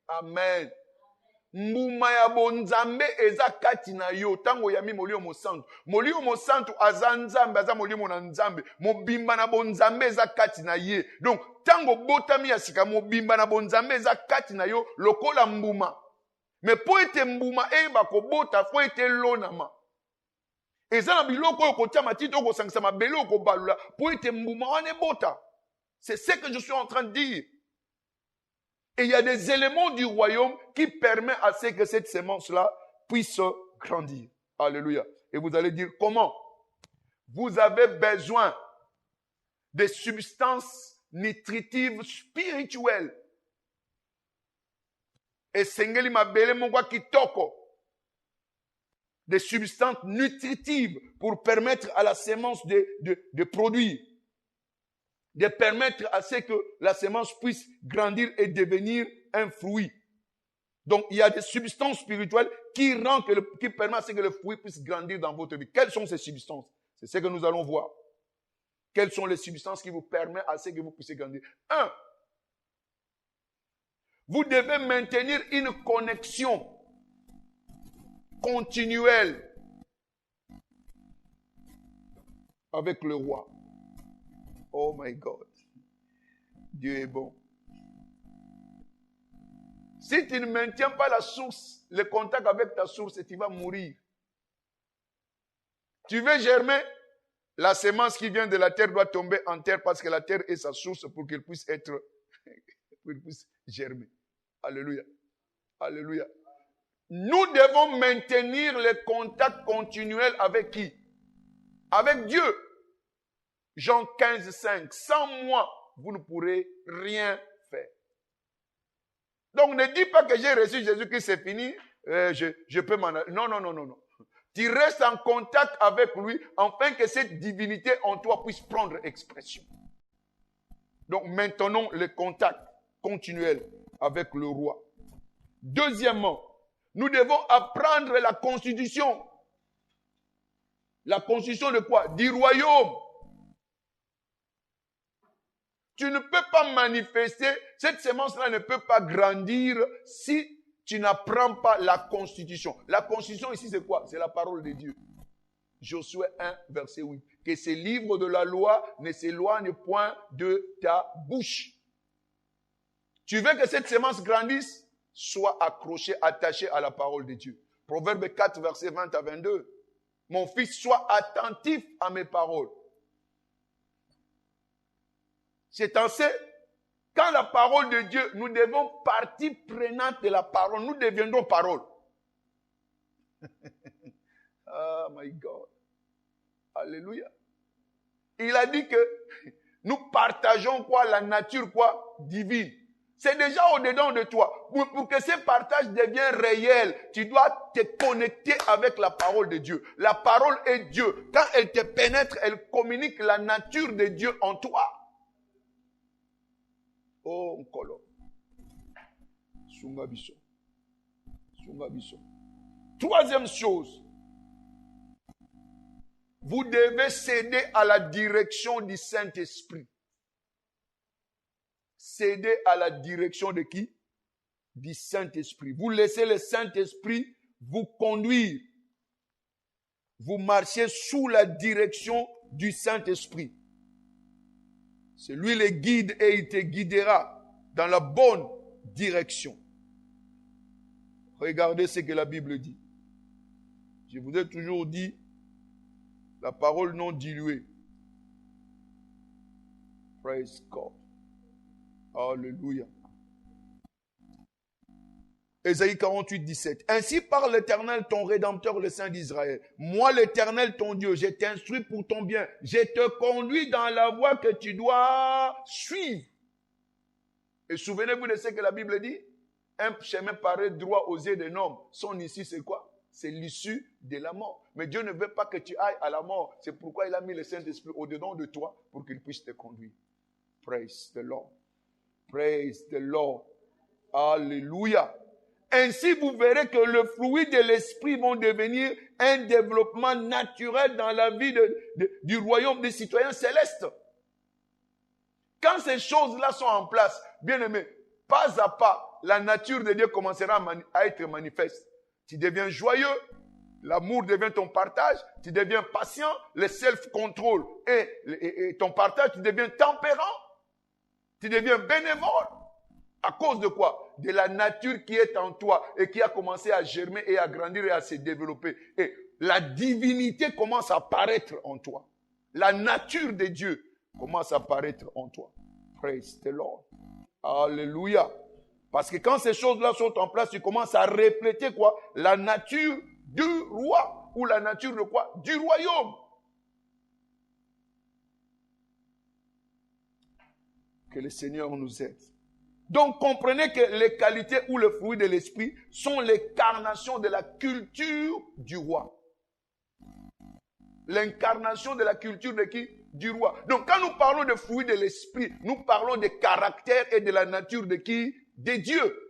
Amen. Mbuma ya bonzambe eza kati na yo tango yami molimo santu. Molimo santu aza nzambe aza molimo na nzambe. Mobimba na bonzambe eza kati na ye. Donc tango botami ya sika mobimba na bonzambe eza kati na yo lokola mbuma. Mais pour être mbouma et bakobota, faut être lonama. Et ça, biloko kotia matito ko sangsama belo ko balula. Pour être mbouma, on est bota. C'est ce que je suis en train de dire. Et il y a des éléments du royaume qui permettent à ce que cette semence-là puisse grandir. Alléluia. Et vous allez dire comment? Vous avez besoin des substances nutritives spirituelles. Et sengeli mabele mongwa kitoko. Des substances nutritives pour permettre à la semence de produire. De permettre à ce que la semence puisse grandir et devenir un fruit. Donc, il y a des substances spirituelles qui permettent à ce que le fruit puisse grandir dans votre vie. Quelles sont ces substances? C'est ce que nous allons voir. Quelles sont les substances qui vous permettent à ce que vous puissiez grandir? 1. Vous devez maintenir une connexion continuelle avec le roi. Oh my God. Dieu est bon. Si tu ne maintiens pas la source, le contact avec ta source, tu vas mourir. Tu veux germer, la semence qui vient de la terre doit tomber en terre parce que la terre est sa source pour qu'elle puisse germer. Alléluia. Alléluia. Nous devons maintenir le contact continuel avec qui? Avec Dieu. Jean 15, 5. Sans moi, vous ne pourrez rien faire. Donc ne dis pas que j'ai reçu Jésus-Christ, c'est fini, je peux m'en aller. Non, non, non, non, non. Tu restes en contact avec lui afin que cette divinité en toi puisse prendre expression. Donc maintenons le contact continuel avec le roi. Deuxièmement, nous devons apprendre la constitution. La constitution de quoi? Du royaume. Tu ne peux pas manifester, cette semence-là ne peut pas grandir si tu n'apprends pas la constitution. La constitution ici, c'est quoi? C'est la parole de Dieu. Josué 1, verset 8. Que ces livres de la loi ne s'éloignent point de ta bouche. Tu veux que cette semence grandisse? Sois accroché, attaché à la parole de Dieu. Proverbe 4, verset 20 à 22. Mon fils, sois attentif à mes paroles. C'est ainsi, quand la parole de Dieu, nous devons partie prenante de la parole, nous deviendrons parole. Oh my God. Alléluia. Il a dit que nous partageons quoi? La nature quoi? Divine. C'est déjà au-dedans de toi. Pour que ce partage devienne réel, tu dois te connecter avec la parole de Dieu. La parole est Dieu. Quand elle te pénètre, elle communique la nature de Dieu en toi. Oh, Nkolo. Sungabiso. Sungabiso. Troisième chose. Vous devez céder à la direction du Saint-Esprit. Céder à la direction de qui? Du Saint-Esprit. Vous laissez le Saint-Esprit vous conduire. Vous marchez sous la direction du Saint-Esprit. C'est lui le guide et il te guidera dans la bonne direction. Regardez ce que la Bible dit. Je vous ai toujours dit la parole non diluée. Praise God. Alléluia. Ésaïe 48, 17. Ainsi parle l'Éternel, ton Rédempteur, le Saint d'Israël. Moi, l'Éternel, ton Dieu, je t'instruis pour ton bien. Je te conduis dans la voie que tu dois suivre. Et souvenez-vous de ce que la Bible dit. Un chemin paraît droit aux yeux d'un homme. Son issue, c'est quoi? C'est l'issue de la mort. Mais Dieu ne veut pas que tu ailles à la mort. C'est pourquoi il a mis le Saint-Esprit au-dedans de toi pour qu'il puisse te conduire. Praise the Lord. Praise the Lord. Alléluia. Ainsi, vous verrez que le fruit de l'esprit vont devenir un développement naturel dans la vie du royaume des citoyens célestes. Quand ces choses-là sont en place, bien aimé, pas à pas, la nature de Dieu commencera à être manifeste. Tu deviens joyeux, l'amour devient ton partage, tu deviens patient, le self-control et ton partage, tu deviens tempérant, tu deviens bénévole. À cause de quoi? de la nature qui est en toi et qui a commencé à germer et à grandir et à se développer. Et la divinité commence à apparaître en toi. La nature de Dieu commence à apparaître en toi. Praise the Lord. Alléluia. Parce que quand ces choses-là sont en place, tu commences à refléter quoi? La nature du roi. Ou la nature de quoi? Du royaume. Que le Seigneur nous aide. Donc comprenez que les qualités ou le fruit de l'esprit sont l'incarnation de la culture du roi. L'incarnation de la culture de qui? Du roi. Donc quand nous parlons de fruits de l'esprit, nous parlons des caractères et de la nature de qui? De Dieu.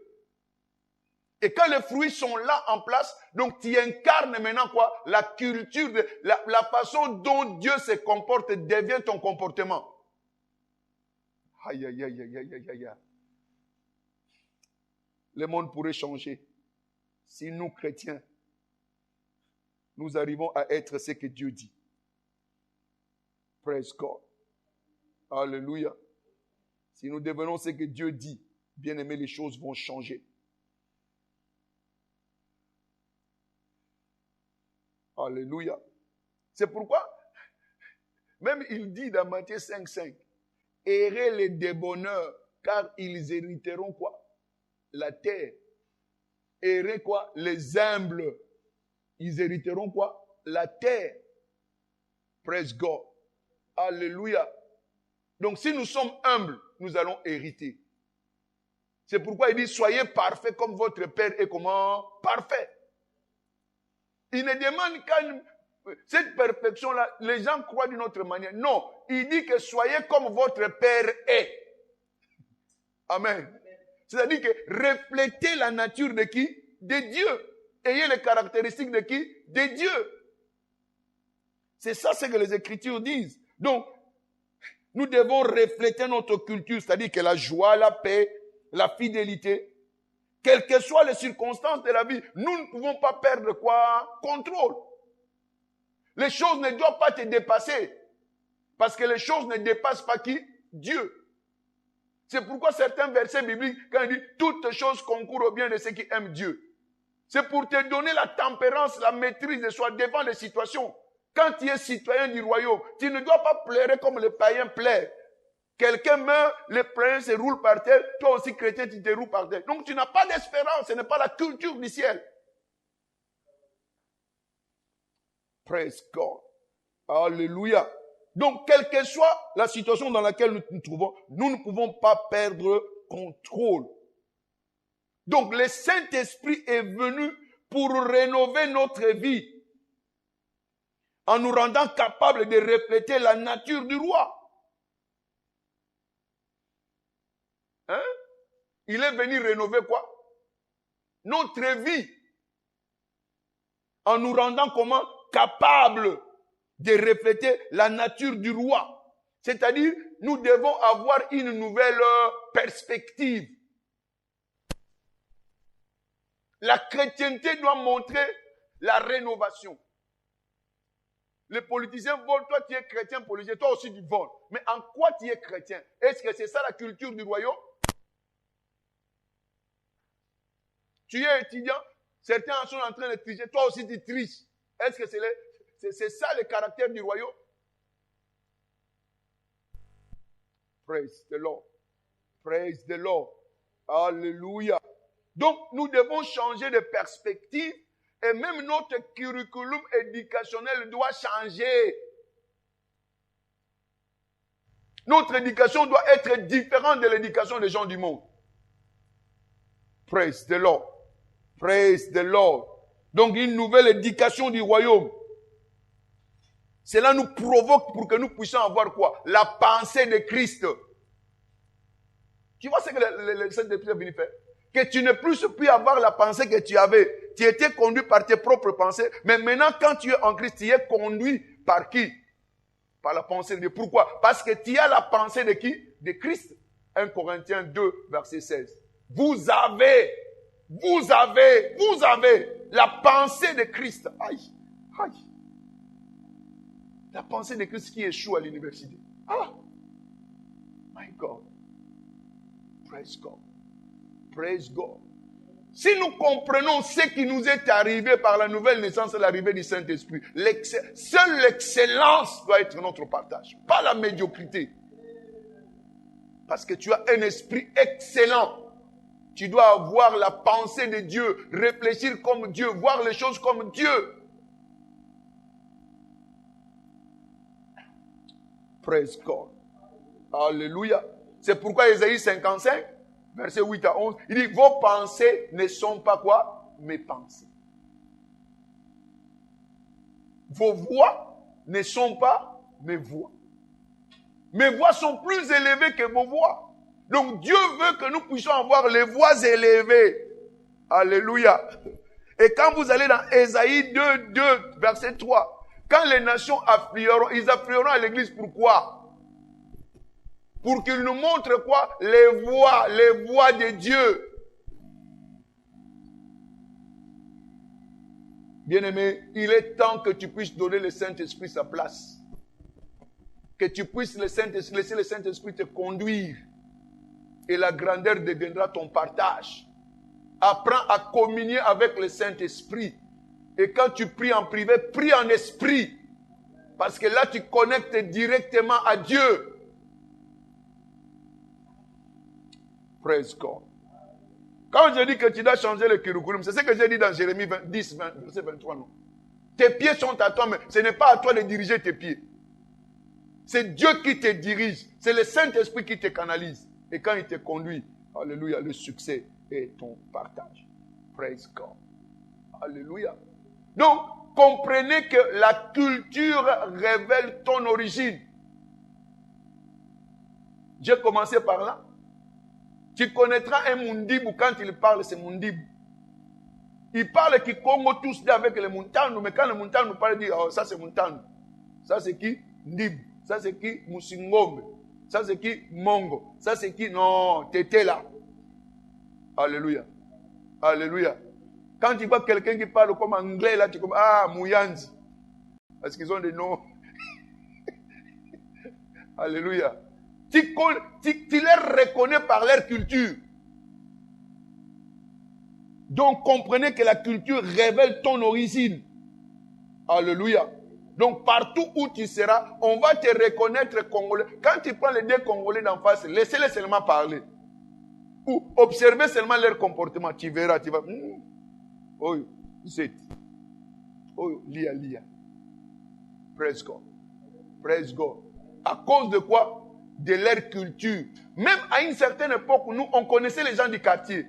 Et quand les fruits sont là en place, donc tu incarnes maintenant quoi? La culture, la façon dont Dieu se comporte devient ton comportement. Aïe, aïe, aïe, aïe, aïe, aïe, aïe. Le monde pourrait changer si nous, chrétiens, nous arrivons à être ce que Dieu dit. Praise God. Alléluia. Si nous devenons ce que Dieu dit, bien aimé, les choses vont changer. Alléluia. C'est pourquoi, même il dit dans Matthieu 5:5, errez les débonneurs, car ils hériteront quoi? La terre. Errez quoi? Les humbles. Ils hériteront quoi? La terre. Praise God. Alléluia. Donc si nous sommes humbles, nous allons hériter. C'est pourquoi il dit, soyez parfaits comme votre Père est comment? Parfait. Il ne demande qu'à cette perfection-là, les gens croient d'une autre manière. Non, il dit que soyez comme votre Père est. Amen. C'est-à-dire que reflétez la nature de qui? De Dieu. Ayez les caractéristiques de qui? De Dieu. C'est ça ce que les Écritures disent. Donc, nous devons refléter notre culture, c'est-à-dire que la joie, la paix, la fidélité, quelles que soient les circonstances de la vie, nous ne pouvons pas perdre quoi? Contrôle. Les choses ne doivent pas te dépasser. Parce que les choses ne dépassent pas qui? Dieu. C'est pourquoi certains versets bibliques, quand il dit « Toutes choses concourent au bien de ceux qui aiment Dieu », c'est pour te donner la tempérance, la maîtrise de soi devant les situations. Quand tu es citoyen du royaume, tu ne dois pas pleurer comme les païens pleurent. Quelqu'un meurt, les païens se roulent par terre, toi aussi chrétien, tu te roules par terre. Donc tu n'as pas d'espérance, ce n'est pas la culture du ciel. Praise God. Alléluia. Donc, quelle que soit la situation dans laquelle nous nous trouvons, nous ne pouvons pas perdre contrôle. Donc, le Saint-Esprit est venu pour rénover notre vie en nous rendant capables de refléter la nature du roi. Hein? Il est venu rénover quoi? Notre vie. En nous rendant comment? Capables de refléter la nature du roi. C'est-à-dire, nous devons avoir une nouvelle perspective. La chrétienté doit montrer la rénovation. Les politiciens volent, toi tu es chrétien politicien, toi aussi tu voles. Mais en quoi tu es chrétien? Est-ce que c'est ça la culture du royaume? Tu es étudiant, certains sont en train de tricher, toi aussi tu triches. Est-ce que c'est ça le caractère du royaume? Praise the Lord. Praise the Lord. Alléluia. Donc, nous devons changer de perspective et même notre curriculum éducationnel doit changer. Notre éducation doit être différente de l'éducation des gens du monde. Praise the Lord. Praise the Lord. Donc, une nouvelle éducation du royaume. Cela nous provoque pour que nous puissions avoir quoi? La pensée de Christ. Tu vois ce que le Saint-Esprit est venu faire? Que tu ne puisses plus avoir la pensée que tu avais. Tu étais conduit par tes propres pensées. Mais maintenant, quand tu es en Christ, tu es conduit par qui? Par la pensée de Dieu. Pourquoi? Parce que tu as la pensée de qui? De Christ. 1 Corinthiens 2, verset 16. Vous avez la pensée de Christ. Aïe, aïe. La pensée de Christ qui échoue à l'université. Ah! My God. Praise God. Praise God. Si nous comprenons ce qui nous est arrivé par la nouvelle naissance et l'arrivée du Saint-Esprit, seule l'excellence doit être notre partage, pas la médiocrité. Parce que tu as un esprit excellent. Tu dois avoir la pensée de Dieu, réfléchir comme Dieu, voir les choses comme Dieu. Praise God. Alléluia. C'est pourquoi Ésaïe 55, verset 8 à 11, il dit, vos pensées ne sont pas quoi? Mes pensées. Vos voix ne sont pas mes voix. Mes voix sont plus élevées que vos voix. Donc Dieu veut que nous puissions avoir les voix élevées. Alléluia. Et quand vous allez dans Ésaïe 2, verset 3, quand les nations afflueront, ils afflueront à l'église. Pourquoi? Pour qu'ils nous montrent quoi? Les voix de Dieu. Bien-aimé, il est temps que tu puisses donner le Saint-Esprit sa place. Que tu puisses laisser le Saint-Esprit te conduire. Et la grandeur deviendra ton partage. Apprends à communier avec le Saint-Esprit. Et quand tu pries en privé, prie en esprit. Parce que là, tu connectes directement à Dieu. Praise God. Quand je dis que tu dois changer le curriculum, c'est ce que j'ai dit dans Jérémie 10, verset 23. Non? Tes pieds sont à toi, mais ce n'est pas à toi de diriger tes pieds. C'est Dieu qui te dirige. C'est le Saint-Esprit qui te canalise. Et quand il te conduit, alléluia, le succès est ton partage. Praise God. Alléluia. Donc, comprenez que la culture révèle ton origine. J'ai commencé par là. Tu connaîtras un Mundibou quand il parle, c'est Mundibou. Il parle qui Congo tous avec les Muntano, mais quand les Muntano parle, il dit, oh, ça c'est Muntano. Ça c'est qui? Ndibou. Ça c'est qui? Musingombe. Ça c'est qui? Mongo. Ça c'est qui? Non, t'étais là. Alléluia. Alléluia. Quand tu vois quelqu'un qui parle comme anglais, là, tu dis, ah, Mouyanzi. Parce qu'ils ont des noms. Alléluia. Tu les reconnais par leur culture. Donc, comprenez que la culture révèle ton origine. Alléluia. Donc, partout où tu seras, on va te reconnaître Congolais. Quand tu prends les deux Congolais d'en face, laissez-les seulement parler. Ou observez seulement leur comportement. Tu verras, tu vas... Oh, c'est... Oh, lia. Praise God. Praise God. À cause de quoi? De leur culture. Même à une certaine époque, nous, on connaissait les gens du quartier.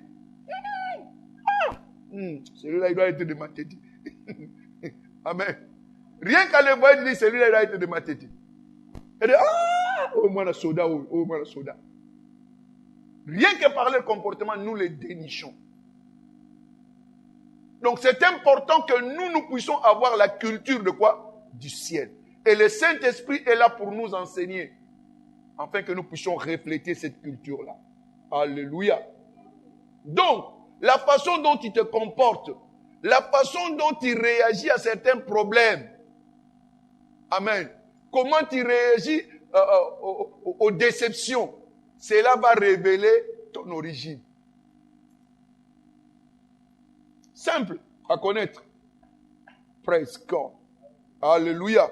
Celui-là, il doit être de Matedi. Amen. Rien qu'à le voir, il dit, celui-là, il doit être de Matedi. Il dit, oh, moi, la soda, oh, moi, la soda. Rien que par leur comportement, nous les dénichons. Donc, c'est important que nous puissions avoir la culture de quoi? Du ciel. Et le Saint-Esprit est là pour nous enseigner. Afin que nous puissions refléter cette culture-là. Alléluia. Donc, la façon dont tu te comportes, la façon dont tu réagis à certains problèmes. Amen. Comment tu réagis aux déceptions. Cela va révéler ton origine. Simple à connaître. Praise God. Alléluia.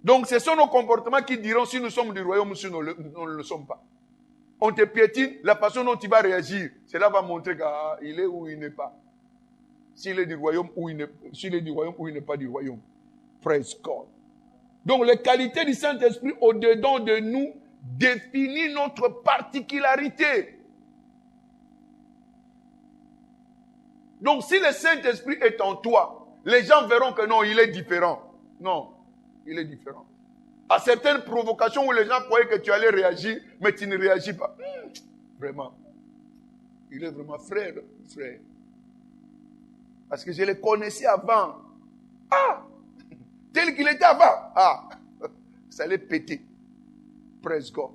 Donc, ce sont nos comportements qui diront si nous sommes du royaume ou si nous ne le sommes pas. On te piétine, la façon dont tu vas réagir, cela va montrer qu'il est ou il n'est pas. S'il est du royaume ou il n'est pas du royaume. Praise God. Donc, les qualités du Saint-Esprit au-dedans de nous définissent notre particularité. Donc, si le Saint-Esprit est en toi, les gens verront que non, il est différent. Non. Il est différent. À certaines provocations où les gens croyaient que tu allais réagir, mais tu ne réagis pas. Vraiment. Il est vraiment frère. Parce que je le connaissais avant. Ah! Tel qu'il était avant. Ah! Ça allait péter. Praise God.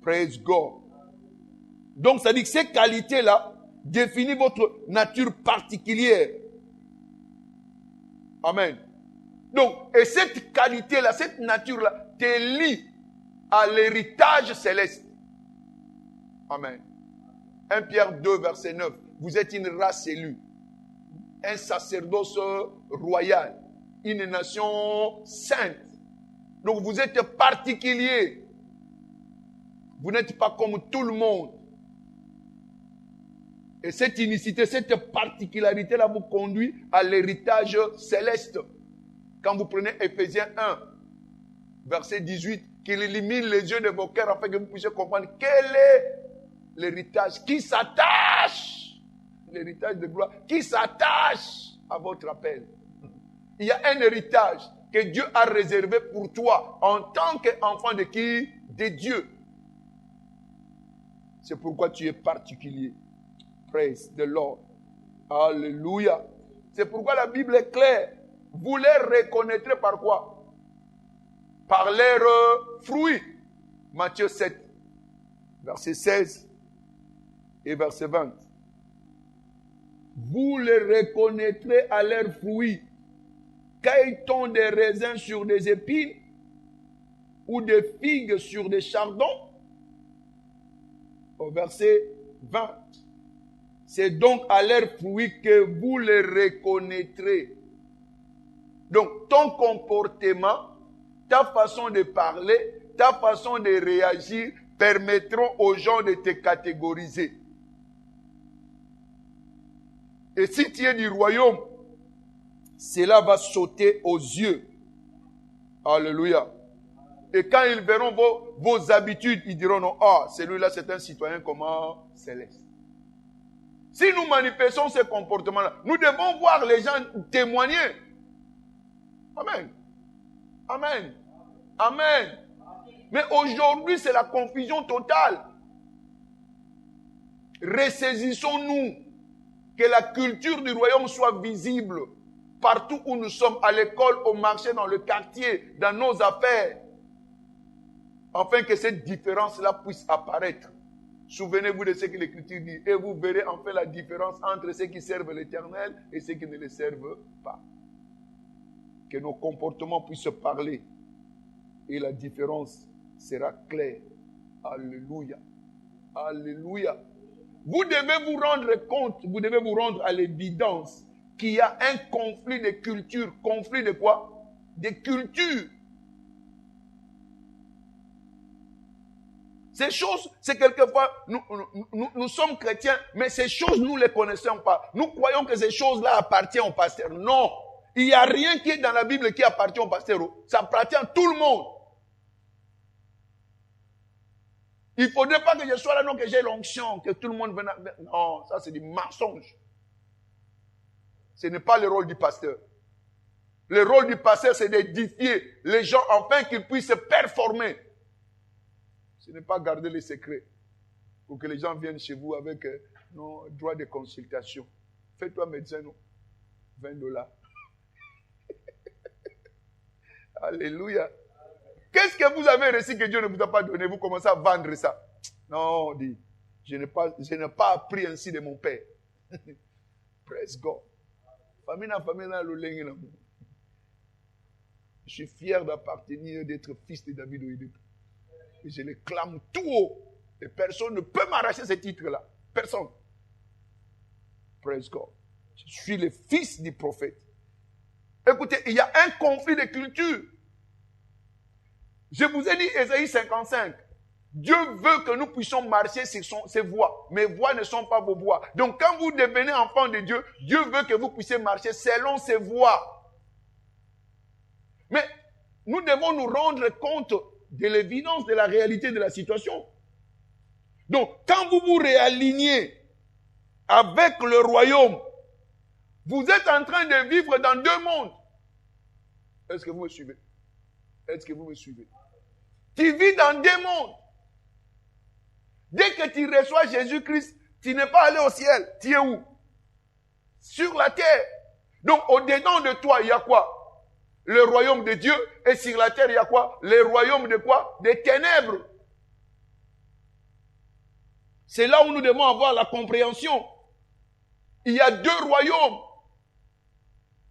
Praise God. Donc, ça dit que ces qualités-là définissent votre nature particulière. Amen. Donc, et cette qualité-là, cette nature-là, te lie à l'héritage céleste. Amen. 1 Pierre 2, verset 9. Vous êtes une race élue, un sacerdoce royal, une nation sainte. Donc vous êtes particulier. Vous n'êtes pas comme tout le monde. Et cette unicité, cette particularité-là vous conduit à l'héritage céleste. Quand vous prenez Éphésiens 1, verset 18, qu'il illumine les yeux de vos cœurs afin que vous puissiez comprendre quel est l'héritage qui s'attache, l'héritage de gloire, qui s'attache à votre appel. Il y a un héritage que Dieu a réservé pour toi en tant qu'enfant de qui? De Dieu. C'est pourquoi tu es particulier. Praise the Lord. Alléluia. C'est pourquoi la Bible est claire. Vous les reconnaîtrez par quoi? Par leurs fruits. Matthieu 7, verset 16 et verset 20. Vous les reconnaîtrez à leurs fruits. Cueille-t-on des raisins sur des épines ou des figues sur des chardons? Au verset 20. C'est donc à leurs fruits que vous les reconnaîtrez. Donc, ton comportement, ta façon de parler, ta façon de réagir permettront aux gens de te catégoriser. Et si tu es du royaume, cela va sauter aux yeux. Alléluia. Et quand ils verront vos habitudes, ils diront non, celui-là c'est un citoyen comment céleste. Si nous manifestons ce comportement-là, nous devons voir les gens témoigner. Amen. Amen. Amen. Mais aujourd'hui, c'est la confusion totale. Ressaisissons-nous que la culture du royaume soit visible partout où nous sommes, à l'école, au marché, dans le quartier, dans nos affaires, afin que cette différence-là puisse apparaître. Souvenez-vous de ce que l'Écriture dit et vous verrez enfin la différence entre ceux qui servent l'Éternel et ceux qui ne le servent pas. Que nos comportements puissent parler et la différence sera claire. Alléluia. Alléluia. Vous devez vous rendre compte, vous devez vous rendre à l'évidence qu'il y a un conflit de culture. Conflit de quoi? De culture. Ces choses, c'est quelquefois, nous sommes chrétiens, mais ces choses, nous ne les connaissons pas. Nous croyons que ces choses-là appartiennent au pasteur. Non. Il n'y a rien qui est dans la Bible qui appartient au pasteur. Ça appartient à tout le monde. Il ne faudrait pas que je sois là, non, que j'ai l'onction, que tout le monde vienne. Non, ça c'est du mensonge. Ce n'est pas le rôle du pasteur. Le rôle du pasteur, c'est d'édifier les gens afin qu'ils puissent performer. Ce n'est pas garder les secrets pour que les gens viennent chez vous avec nos droits de consultation. Fais-toi médecin, non? $20. Alléluia. Qu'est-ce que vous avez reçu que Dieu ne vous a pas donné? Vous commencez à vendre ça. Non, on dit, je n'ai pas appris ainsi de mon père. Praise God. Je suis fier d'appartenir, d'être fils de David Oyedepo. Et je le clame tout haut. Et personne ne peut m'arracher ce titre-là. Personne. Praise God. Je suis le fils du prophète. Écoutez, il y a un conflit de culture. Je vous ai dit Ésaïe 55. Dieu veut que nous puissions marcher sur ses voies. Mes voies ne sont pas vos voies. Donc quand vous devenez enfant de Dieu, Dieu veut que vous puissiez marcher selon ses voies. Mais nous devons nous rendre compte de l'évidence de la réalité de la situation. Donc, quand vous vous réalignez avec le royaume, vous êtes en train de vivre dans deux mondes. Est-ce que vous me suivez? Est-ce que vous me suivez? Tu vis dans deux mondes. Dès que tu reçois Jésus-Christ, tu n'es pas allé au ciel. Tu es où? Sur la terre. Donc, au-dedans de toi, il y a quoi? Le royaume de Dieu. Et sur la terre, il y a quoi? Le royaume de quoi? Des ténèbres. C'est là où nous devons avoir la compréhension. Il y a deux royaumes.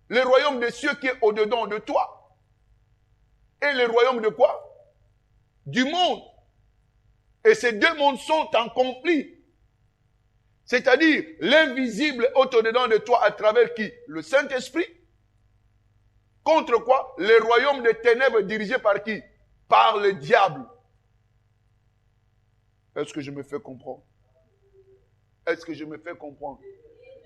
Le royaume des cieux qui est au-dedans de toi. Et le royaume de quoi? Du monde. Et ces deux mondes sont en conflit. C'est-à-dire, l'invisible est au-dedans de toi à travers qui? Le Saint-Esprit. Contre quoi? Les royaumes des ténèbres dirigés par qui? Par le diable. Est-ce que je me fais comprendre? Est-ce que je me fais comprendre?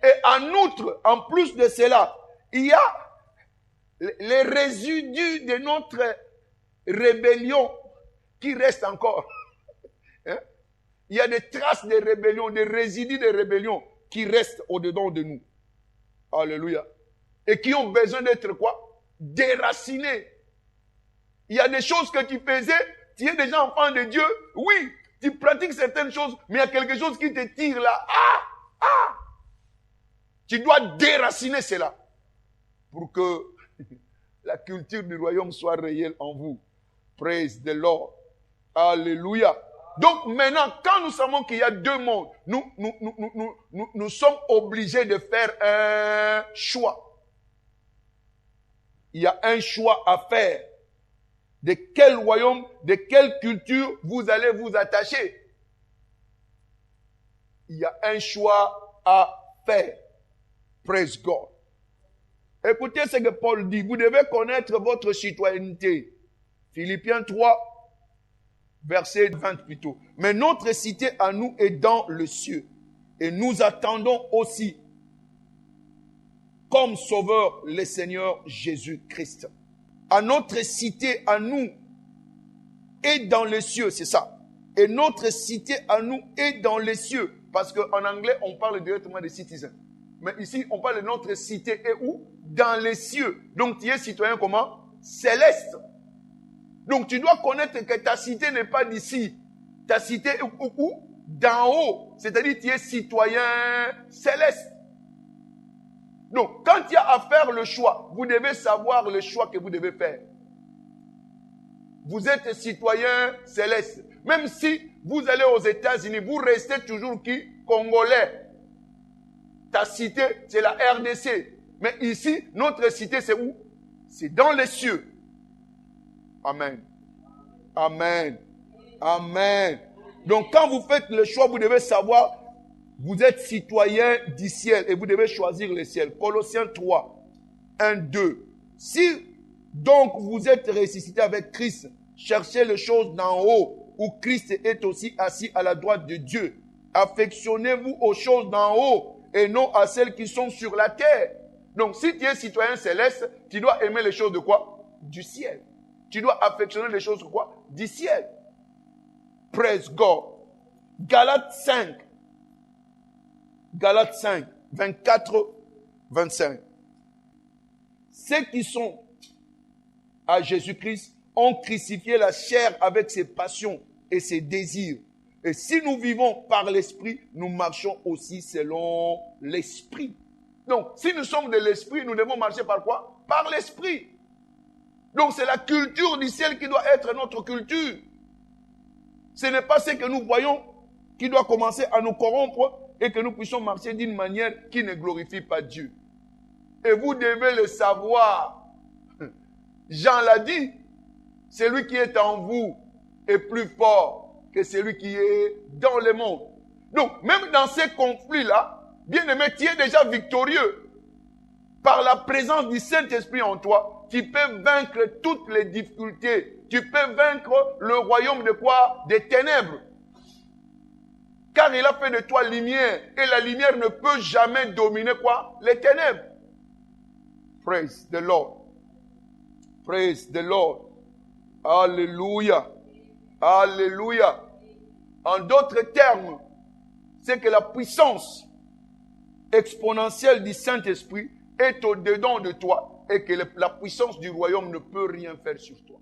Et en outre, en plus de cela, il y a les résidus de notre rébellion qui restent encore. Hein? Il y a des traces de rébellion, des résidus de rébellion qui restent au-dedans de nous. Alléluia. Et qui ont besoin d'être quoi? Déracinés. Il y a des choses que tu faisais, tu es déjà enfant de Dieu, oui, tu pratiques certaines choses, mais il y a quelque chose qui te tire là. Tu dois déraciner cela pour que la culture du royaume soit réelle en vous. Praise the Lord. Alléluia. Donc maintenant, quand nous savons qu'il y a deux mondes, nous sommes obligés de faire un choix. Il y a un choix à faire. De quel royaume, de quelle culture vous allez vous attacher. Il y a un choix à faire. Praise God. Écoutez ce que Paul dit. Vous devez connaître votre citoyenneté. Philippiens 3, verset 20 plutôt. Mais notre cité à nous est dans le ciel. Et nous attendons aussi comme sauveur le Seigneur Jésus-Christ. À notre cité à nous est dans les cieux, c'est ça. Et notre cité à nous est dans les cieux. Parce qu'en anglais, on parle directement des citizens. Mais ici, on parle de notre cité et où? Dans les cieux. Donc, tu es citoyen comment? Céleste. Donc, tu dois connaître que ta cité n'est pas d'ici. Ta cité est où? D'en haut. C'est-à-dire, tu es citoyen céleste. Donc, quand il y a à faire le choix, vous devez savoir le choix que vous devez faire. Vous êtes citoyen céleste. Même si vous allez aux États-Unis, vous restez toujours qui? Congolais. Ta cité, c'est la RDC. Mais ici, notre cité, c'est où? C'est dans les cieux. Amen. Amen. Amen. Donc, quand vous faites le choix, vous devez savoir, vous êtes citoyen du ciel et vous devez choisir le ciel. Colossiens 3, 1, 2. Si donc vous êtes ressuscité avec Christ, cherchez les choses d'en haut, où Christ est aussi assis à la droite de Dieu. Affectionnez-vous aux choses d'en haut et non à celles qui sont sur la terre. Donc, si tu es citoyen céleste, tu dois aimer les choses de quoi? Du ciel. Tu dois affectionner les choses de quoi? Du ciel. Praise God. Galates 5. Galates 5, 24, 25. Ceux qui sont à Jésus-Christ ont crucifié la chair avec ses passions et ses désirs. Et si nous vivons par l'esprit, nous marchons aussi selon l'esprit. Donc, si nous sommes de l'esprit, nous devons marcher par quoi? Par l'esprit. Donc, c'est la culture du ciel qui doit être notre culture. Ce n'est pas ce que nous voyons qui doit commencer à nous corrompre et que nous puissions marcher d'une manière qui ne glorifie pas Dieu. Et vous devez le savoir. Jean l'a dit, celui qui est en vous est plus fort que celui qui est dans le monde. Donc, même dans ces conflits-là, bien-aimé, tu es déjà victorieux. Par la présence du Saint-Esprit en toi, tu peux vaincre toutes les difficultés. Tu peux vaincre le royaume de quoi? Des ténèbres. Car il a fait de toi lumière. Et la lumière ne peut jamais dominer quoi? Les ténèbres. Praise the Lord. Praise the Lord. Alléluia. Alléluia. En d'autres termes, c'est que la puissance exponentielle du Saint-Esprit est au-dedans de toi et que la puissance du royaume ne peut rien faire sur toi.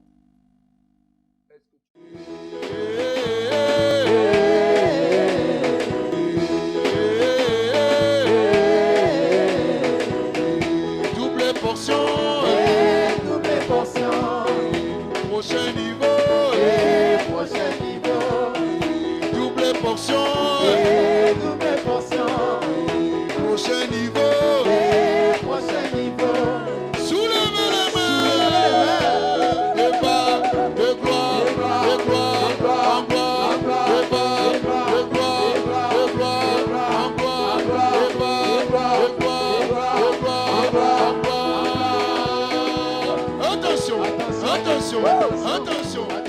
Double portion, double portion, prochain niveau, prochain niveau, double portion, double portion, prochain niveau, prochain niveau. Soulevez les mains, de bas, de gloire, de gloire, en gloire, de bas, de gloire, de gloire, en gloire. Attention. Attention.